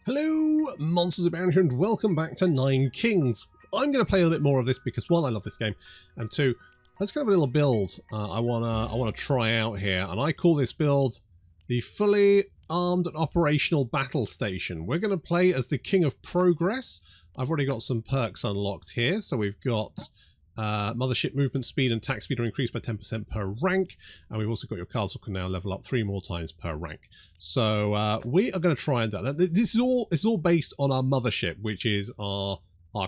Hello, Monsters Abound here, and welcome back to Nine Kings. I'm going to play a little bit more of this because, one, I love this game, and two, there's kind of a little build I wanna try out here, and I call this build the Fully Armed and Operational Battle Station. We're going to play as the King of Progress. I've already got some perks unlocked here, so we've got Mothership movement speed and attack speed are increased by 10% per rank, and we've also got your castle can now level up 3 more times per rank. So we are going to try and do that. This is all based on our Mothership, which is our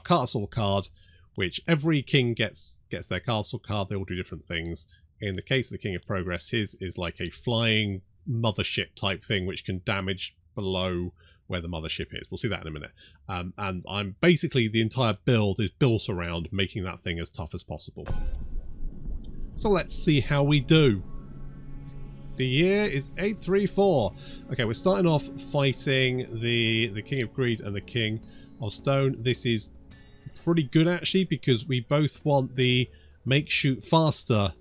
castle card, which every king gets their castle card. They all do different things. In the case of the King of Progress, his is like a flying mothership type thing, which can damage below where the mothership is. We'll see that in a minute. And I'm basically, the entire build is built around making that thing as tough as possible. So let's see how we do. The year is 834. Okay, we're starting off fighting the King of Greed and the King of Stone. This is pretty good actually, because we both want the make shoot faster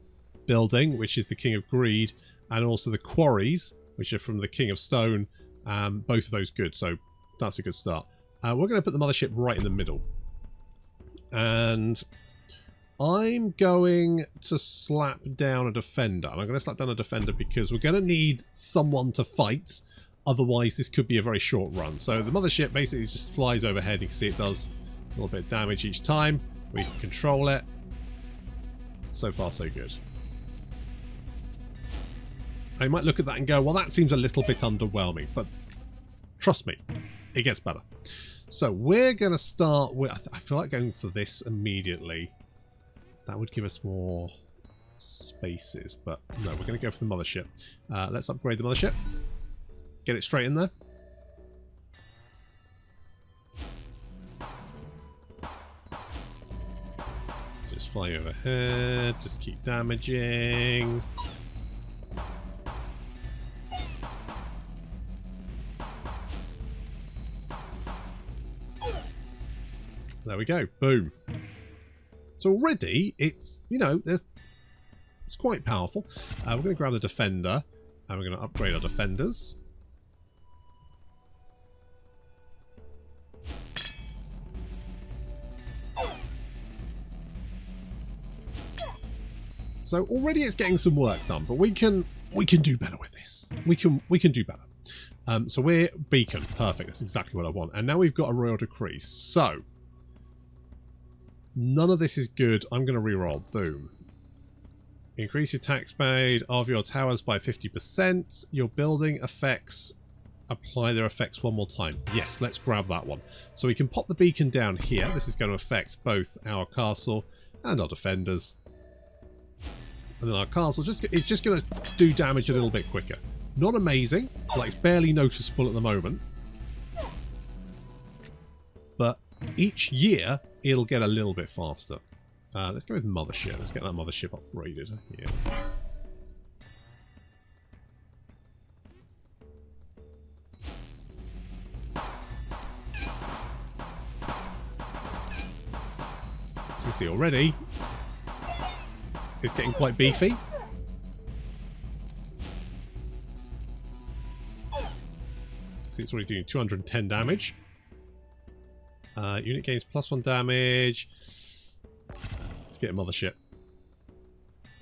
building, which is the King of Greed, and also the quarries, which are from the King of Stone. Both of those good, so that's a good start. We're going to put the mothership right in the middle, and I'm going to slap down a defender. And I'm going to slap down a defender because we're going to need someone to fight, otherwise this could be a very short run. So the mothership basically just flies overhead. You can see it does a little bit of damage each time. We can control it. So far so good. I might look at that and go, well, that seems a little bit underwhelming, but trust me, it gets better. So we're going to start with, I feel like going for this immediately. That would give us more spaces, but no, we're going to go for the mothership. Let's upgrade the mothership. Get it straight in there. Just fly overhead, just keep damaging. There we go. Boom. So already it's, you know, it's quite powerful. We're going to grab the defender and we're going to upgrade our defenders. So already it's getting some work done, but we can do better with this. We can do better. So we're beacon. Perfect. That's exactly what I want. And now we've got a royal decree. So none of this is good. I'm going to reroll. Boom. Increase your attack speed of your towers by 50%. Your building effects, apply their effects one more time. Yes, let's grab that one. So we can pop the beacon down here. This is going to affect both our castle and our defenders. And then our castle is just going to do damage a little bit quicker. Not amazing. Like, it's barely noticeable at the moment. But each year, it'll get a little bit faster. Let's go with Mothership. Let's get that Mothership upgraded here. So you can see already, it's getting quite beefy. See, it's already doing 210 damage. Unit gains +1 damage. Let's get a mothership.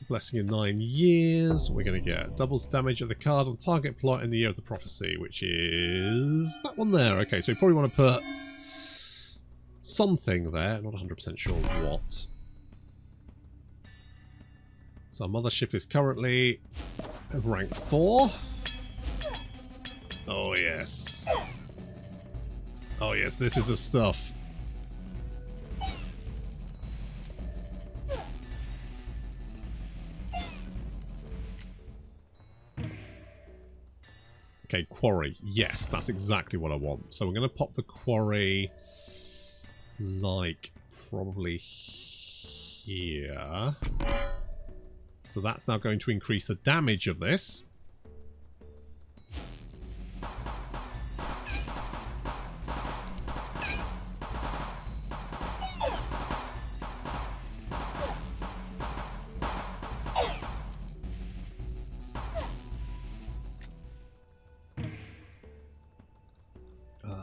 Blessing in 9 years. We're going to get doubles damage of the card on target plot in the year of the prophecy, which is that one there. Okay, so we probably want to put something there. Not 100% sure what. So our mothership is currently of rank 4. Oh yes. Oh yes, this is the stuff. Okay, quarry. Yes, that's exactly what I want. So we're going to pop the quarry like probably here. So that's now going to increase the damage of this.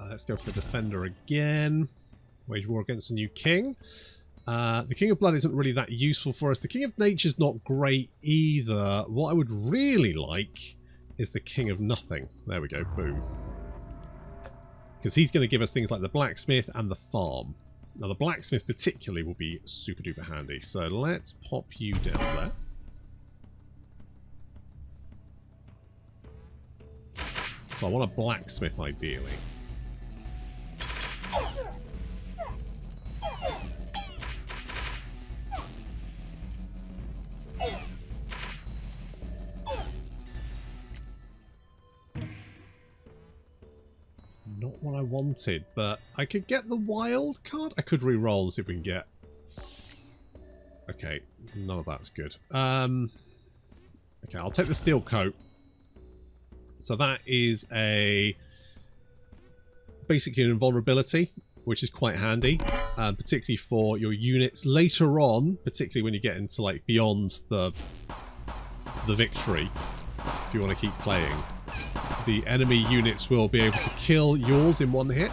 Let's go for the Defender again. Wage war against a new king. The King of Blood isn't really that useful for us. The King of Nature's not great either. What I would really like is the King of Nothing. There we go, boom. Because he's going to give us things like the blacksmith and the farm. Now the blacksmith particularly will be super duper handy. So let's pop you down there. So I want a blacksmith ideally. Not what I wanted, but I could get the wild card. I could re-roll and see if we can get... Okay, none of that's good. Okay, I'll take the steel coat. So that is basically an invulnerability, which is quite handy, particularly for your units later on, particularly when you get into like beyond the victory, if you want to keep playing. The enemy units will be able to kill yours in one hit.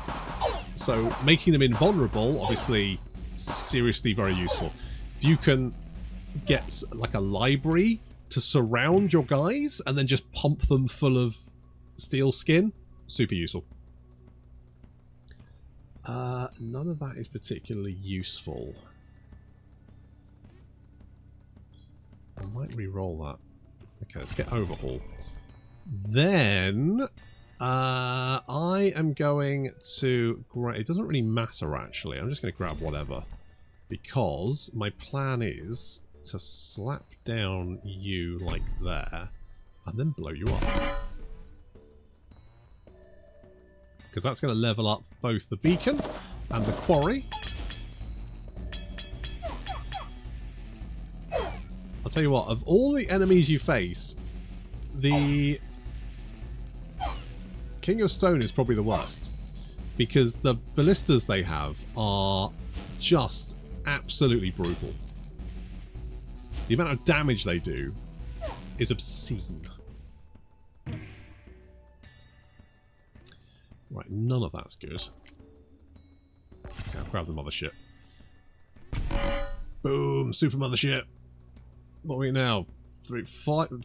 So making them invulnerable, obviously, seriously very useful. If you can get like a library to surround your guys and then just pump them full of steel skin, super useful. None of that is particularly useful. I might re-roll that. Okay, let's get overhaul. Then I am going to grab... It doesn't really matter, actually. I'm just going to grab whatever. Because my plan is to slap down you like there and then blow you up. Because that's going to level up both the beacon and the quarry. I'll tell you what, of all the enemies you face, the King of Stone is probably the worst. Because the ballistas they have are just absolutely brutal. The amount of damage they do is obscene. Right, none of that's good. Okay, I'll grab the Mothership. Boom! Super Mothership! What are we now?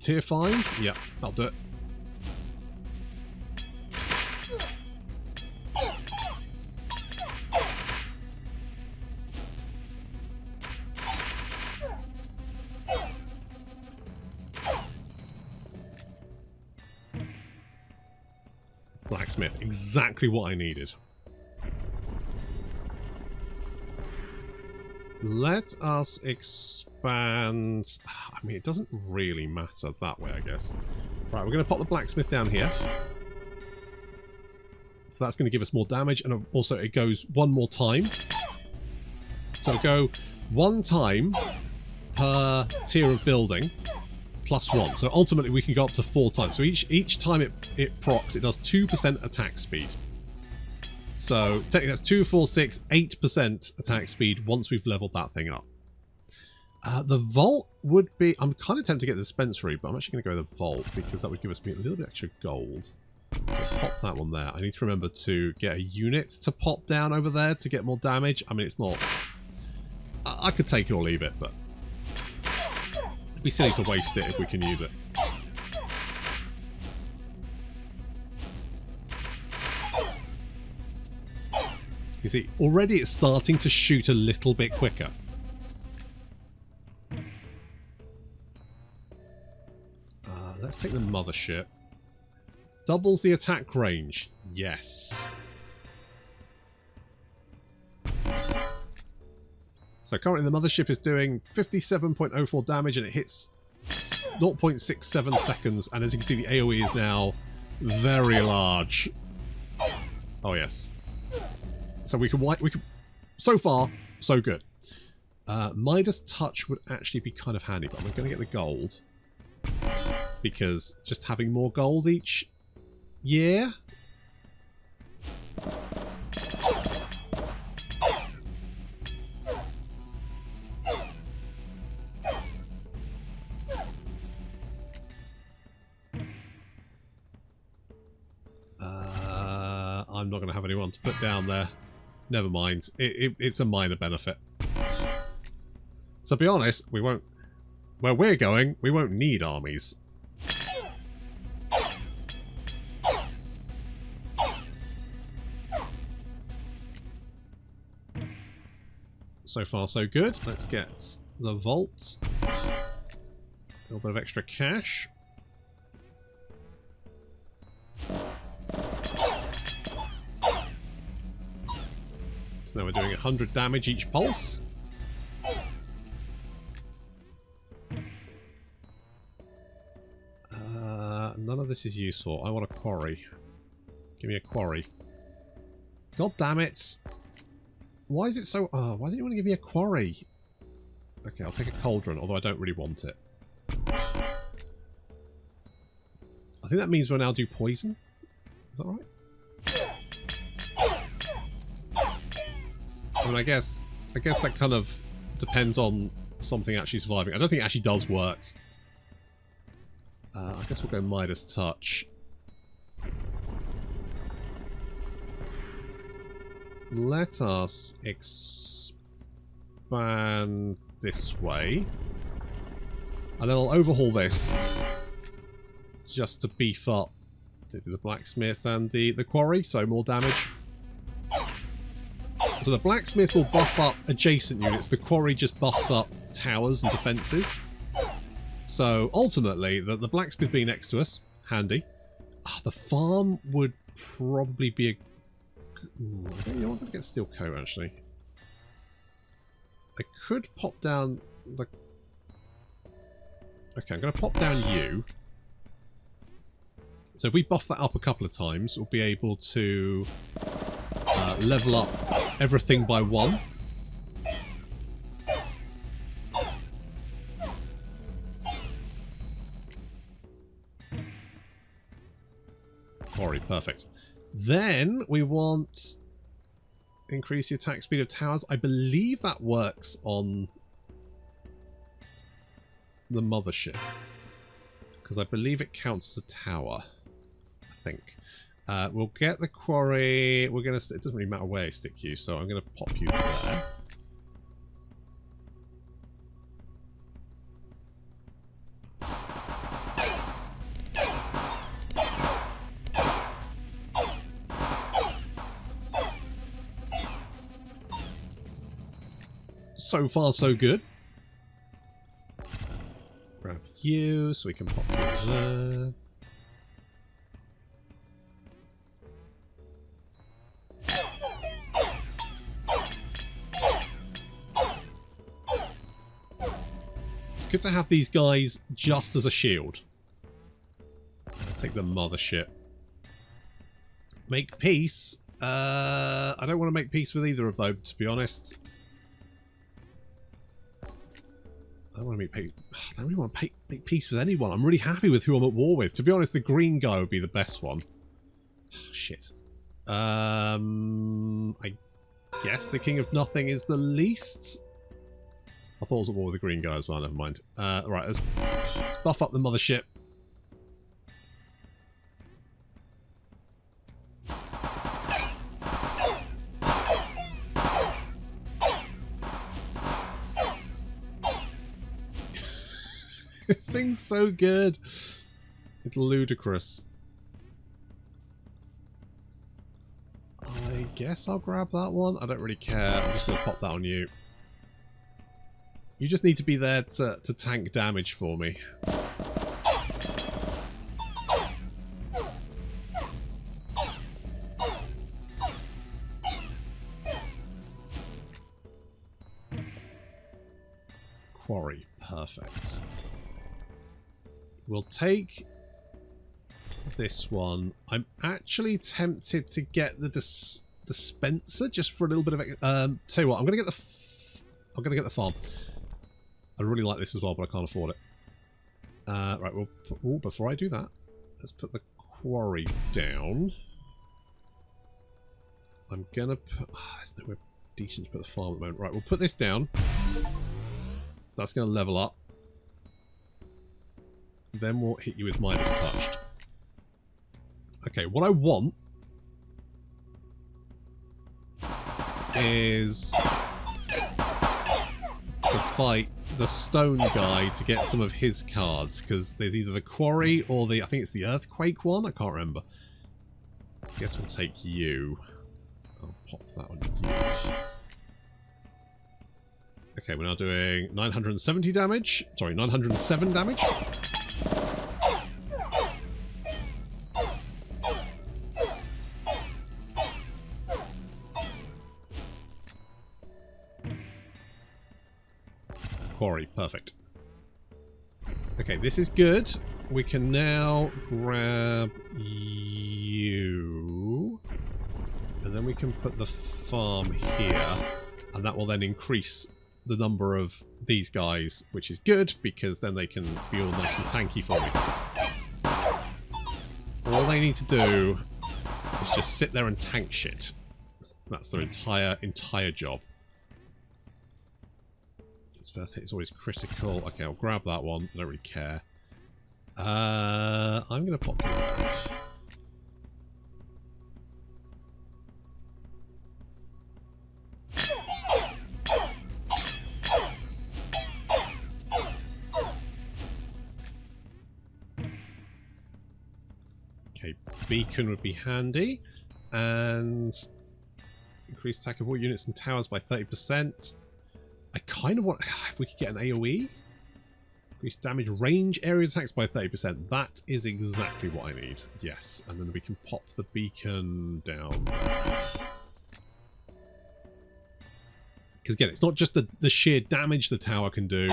Tier 5? Yeah, that'll do it. Blacksmith, exactly what I needed. Let us expand. I mean, it doesn't really matter that way, I guess. Right, we're going to pop the blacksmith down here. So that's going to give us more damage, and also it goes one more time. So go one time per tier of building. +1. So ultimately we can go up to 4 times. So each time it procs, it does 2% attack speed. So technically that's 2, 4, 6, 8% attack speed once we've leveled that thing up. The vault would be... I'm kind of tempted to get the dispensary, but I'm actually going to go with the vault because that would give us a little bit extra gold. So pop that one there. I need to remember to get a unit to pop down over there to get more damage. I mean, it's not... I could take it or leave it, but... It'd be silly to waste it if we can use it. You see, already it's starting to shoot a little bit quicker. Let's take the Mothership. Doubles the attack range. Yes. So currently the Mothership is doing 57.04 damage and it hits 0.67 seconds. And as you can see, the AoE is now very large. Oh yes. So we can so far, so good. Midas Touch would actually be kind of handy, but I'm going to get the gold. Because just having more gold each year... I'm I'm not going to have anyone to put down there. Never mind. It's a minor benefit. So be honest, we won't... Where we're going, we won't need armies. So far, so good. Let's get the vault. A little bit of extra cash. So now we're doing 100 damage each pulse. None of this is useful. I want a quarry. Give me a quarry. God damn it! Why is it so... Oh, why didn't you want to give me a quarry? Okay, I'll take a cauldron, although I don't really want it. I think that means we'll now do poison. Is that right? I mean, I guess that kind of depends on something actually surviving. I don't think it actually does work. I guess we'll go Midas Touch. Let us expand this way. And then I'll overhaul this just to beef up the blacksmith and the quarry, so more damage. So the blacksmith will buff up adjacent units, the quarry just buffs up towers and defences. So ultimately, the blacksmith being next to us, handy. The farm would probably be a... Ooh, I don't know, I'm going to get steel coat actually. I could pop down the... Okay, I'm going to pop down you. So if we buff that up a couple of times, we'll be able to level up everything by 1. Quarry, perfect. Then we want increase the attack speed of towers. I believe that works on the mothership, because I believe it counts as a tower. I think we'll get the quarry. We're gonna. It doesn't really matter where I stick you, so I'm gonna pop you there. So far, so good. Grab you so we can pop you there. It's good to have these guys just as a shield. Let's take the mothership. Make peace. I don't want to make peace with either of them, to be honest. I don't really want to make peace with anyone. I'm really happy with who I'm at war with. To be honest, the green guy would be the best one. Shit. I guess the King of Nothing is the least. I thought I was at war with the green guy as well. Never mind. Right, let's buff up the mothership. This thing's so good. It's ludicrous. I guess I'll grab that one. I don't really care. I'm just going to pop that on you. You just need to be there to tank damage for me. Quarry. Perfect. We'll take this one. I'm actually tempted to get the dispenser just for a little bit of... tell you what, I'm going to get the farm. I really like this as well, but I can't afford it. Right, well, before I do that, let's put the quarry down. I'm going to put... there's nowhere decent to put the farm at the moment. Right, we'll put this down. That's going to level up. Then we'll hit you with Midas Touched. Okay, what I want is to fight the stone guy to get some of his cards, because there's either the quarry or the, I think it's the earthquake one, I can't remember. I guess we'll take you. I'll pop that on you. Okay, we're now doing 970 damage. Sorry, 907 damage. Quarry, perfect. Okay, this is good. We can now grab you. And then we can put the farm here. And that will then increase the number of these guys, which is good, because then they can be all nice and tanky for me. All they need to do is just sit there and tank shit. That's their entire job. First hit is always critical. Okay, I'll grab that one. I don't really care. I'm going to pop you there. Okay, beacon would be handy. And increase attack of all units and towers by 30%. I kind of want... If we could get an AoE. Increase damage range area attacks by 30%. That is exactly what I need. Yes. And then we can pop the beacon down. Because again, it's not just the sheer damage the tower can do.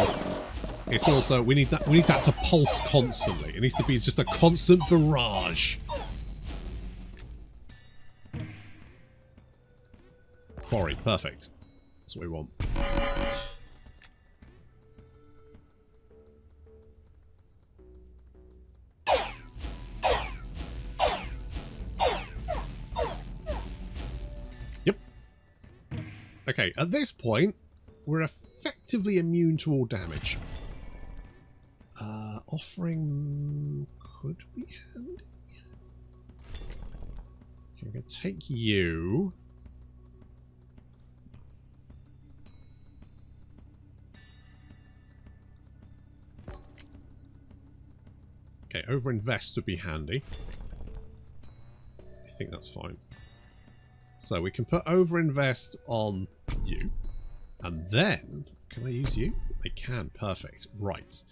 It's also... We need that to pulse constantly. It needs to be just a constant barrage. Quarry. Perfect. That's what we want. Okay, at this point, we're effectively immune to all damage. Offering could be handy. Okay, I'm going to take you. Okay, overinvest would be handy. I think that's fine. So we can put overinvest on you. And then, can I use you? I can, perfect. Right.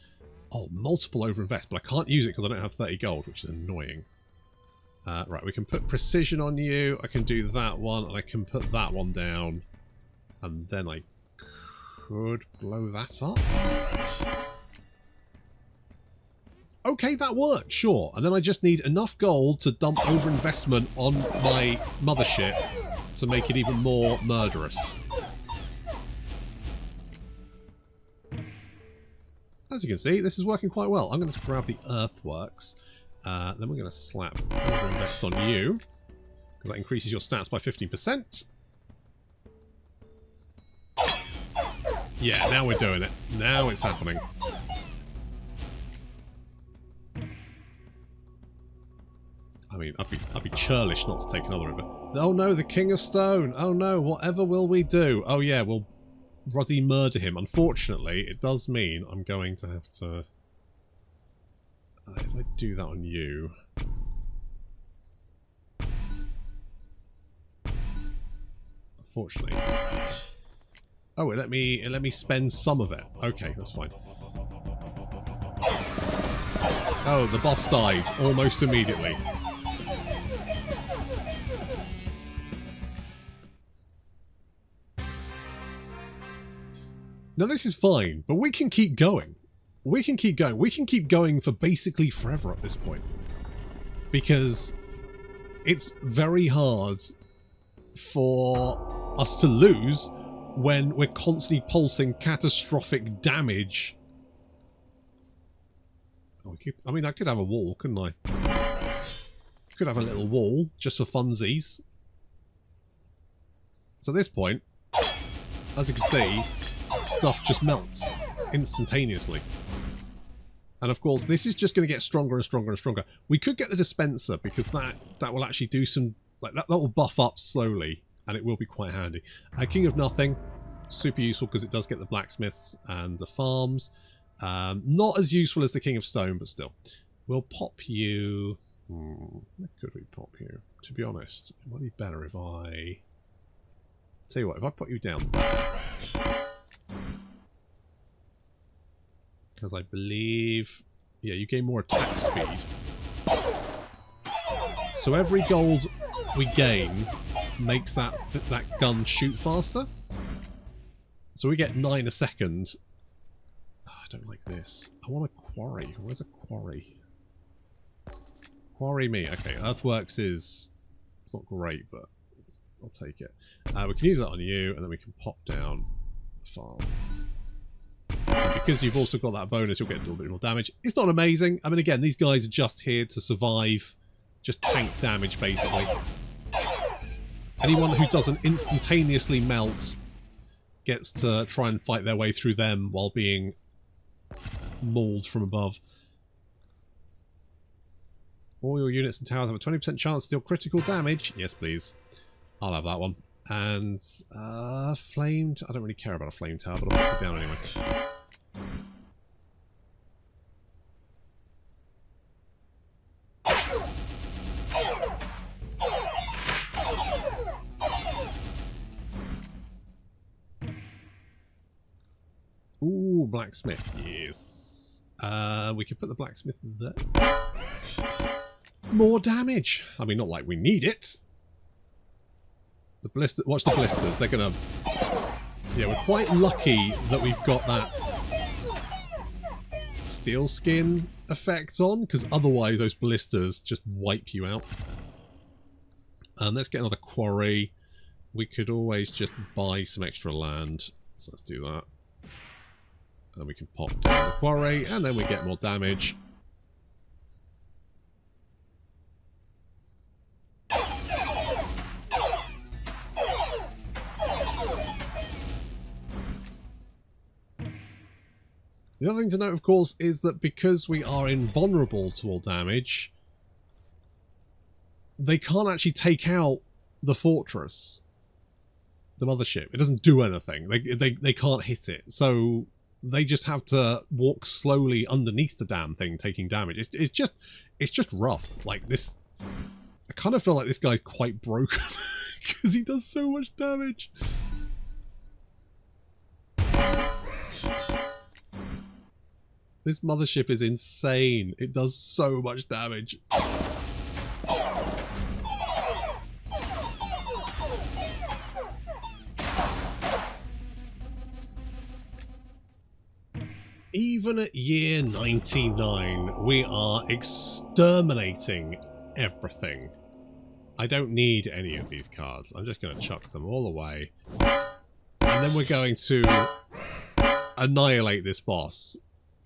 Oh, multiple overinvest, but I can't use it because I don't have 30 gold, which is annoying. Right, we can put precision on you. I can do that one, and I can put that one down. And then I could blow that up. Okay, that worked, sure. And then I just need enough gold to dump overinvestment on my mothership to make it even more murderous. As you can see, this is working quite well. I'm going to grab the earthworks. Then we're going to slap overinvest on you, because that increases your stats by 15%. Yeah, now we're doing it. Now it's happening. I mean, I'd be churlish not to take another of it. Oh no, the King of Stone! Oh no, whatever will we do? Oh yeah, we'll ruddy murder him. Unfortunately, it does mean I'm going to have to... if I do that on you... Unfortunately... Oh, it let me spend some of it. Okay, that's fine. Oh, the boss died almost immediately. Now this is fine, but we can keep going. We can keep going. We can keep going for basically forever at this point. Because it's very hard for us to lose when we're constantly pulsing catastrophic damage. Oh, I mean, I could have a wall, couldn't I? Could have a little wall, just for funsies. So at this point, as you can see, stuff just melts instantaneously. And of course, this is just going to get stronger and stronger and stronger. We could get the dispenser, because that will actually do some... Like, that will buff up slowly. and it will be quite handy. King of Nothing, super useful because it does get the blacksmiths and the farms. Not as useful as the King of Stone, but still. We'll pop you... where could we pop you? To be honest, it might be better if I... Tell you what, if I put you down there... Because I believe... Yeah, you gain more attack speed. So every gold we gain makes that gun shoot faster. So we get 9 a second. Oh, I don't like this. I want a quarry. Where's a quarry? Quarry me. Okay, Earthworks is... It's not great, but I'll take it. We can use that on you, and then we can pop down the farm. And because you've also got that bonus, you'll get a little bit more damage. It's not amazing. I mean, again, these guys are just here to survive. Just tank damage, basically. Anyone who doesn't instantaneously melt gets to try and fight their way through them while being mauled from above. All your units and towers have a 20% chance to deal critical damage. Yes, please. I'll have that one. And flamed. I don't really care about a flame tower, but I'll put it down anyway. Ooh, blacksmith. Yes. We could put the blacksmith there. More damage. I mean, not like we need it. The blister. Watch the blisters. They're gonna. Yeah, we're quite lucky that we've got that steel skin effect on, because otherwise those blisters just wipe you out. Let's get another quarry. We could always just buy some extra land. So let's do that. And we can pop down the quarry, and then we get more damage. The other thing to note, of course, is that because we are invulnerable to all damage, they can't actually take out the fortress, the mothership. It doesn't do anything. They can't hit it. So they just have to walk slowly underneath the damn thing, taking damage. It's just rough. Like this, I kind of feel like this guy's quite broken because he does so much damage. This mothership is insane. It does so much damage. Even at year 99, we are exterminating everything. I don't need any of these cards. I'm just going to chuck them all away. And then we're going to annihilate this boss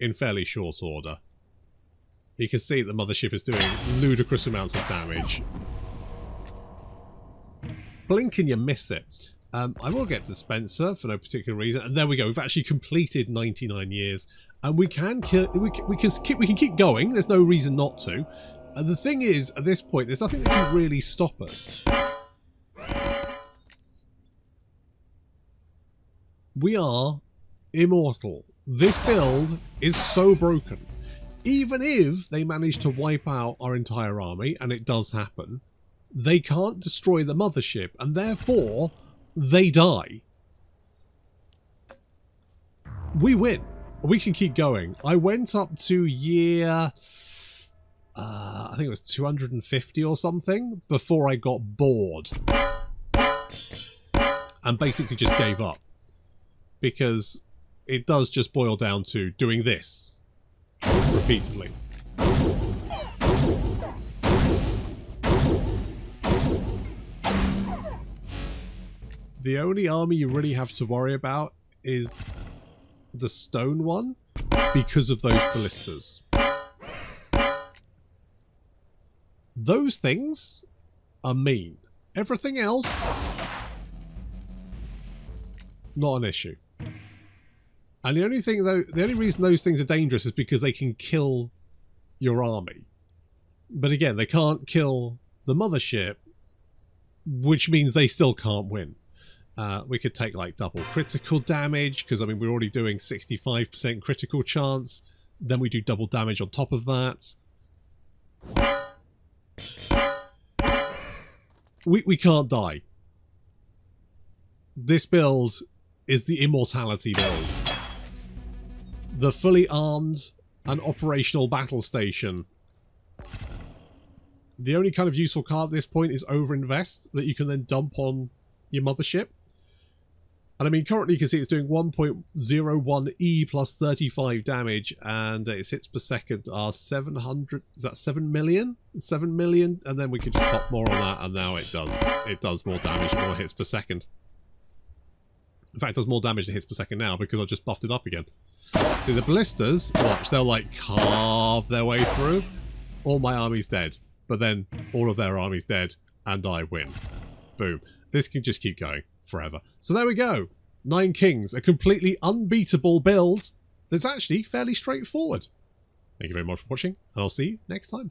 in fairly short order. You can see the mothership is doing ludicrous amounts of damage. Blink and you miss it. I will get dispenser for no particular reason, and there we go. We've actually completed 99 years, and we can keep going. There's no reason not to. And the thing is, at this point, there's nothing that can really stop us. We are immortal. This build is so broken. Even if they manage to wipe out our entire army, and it does happen, they can't destroy the mothership, and therefore they die. We win. We can keep going. I went up to year... I think it was 250 or something before I got bored. And basically just gave up. Because it does just boil down to doing this repeatedly. The only army you really have to worry about is the stone one because of those ballistas. Those things are mean. Everything else, not an issue. And the only reason those things are dangerous is because they can kill your army. But again, they can't kill the mothership which means they still can't win. We could take like double critical damage, because I mean we're already doing 65% critical chance. Then we do double damage on top of that. We can't die. This build is the immortality build. The fully armed and operational battle station. The only kind of useful card at this point is Overinvest that you can then dump on your mothership. And I mean, currently you can see it's doing 1.01E plus 35 damage, and its hits per second are 700. Is that 7 million? 7 million, and then we can just pop more on that, and now it does more damage and more hits per second. In fact, it does more damage than hits per second now because I've just buffed it up again. See, the ballistas, watch, they'll like carve their way through. All my army's dead, but then all of their army's dead, and I win. Boom. This can just keep going forever. So there we go. 9 Kings, a completely unbeatable build that's actually fairly straightforward. Thank you very much for watching, and I'll see you next time.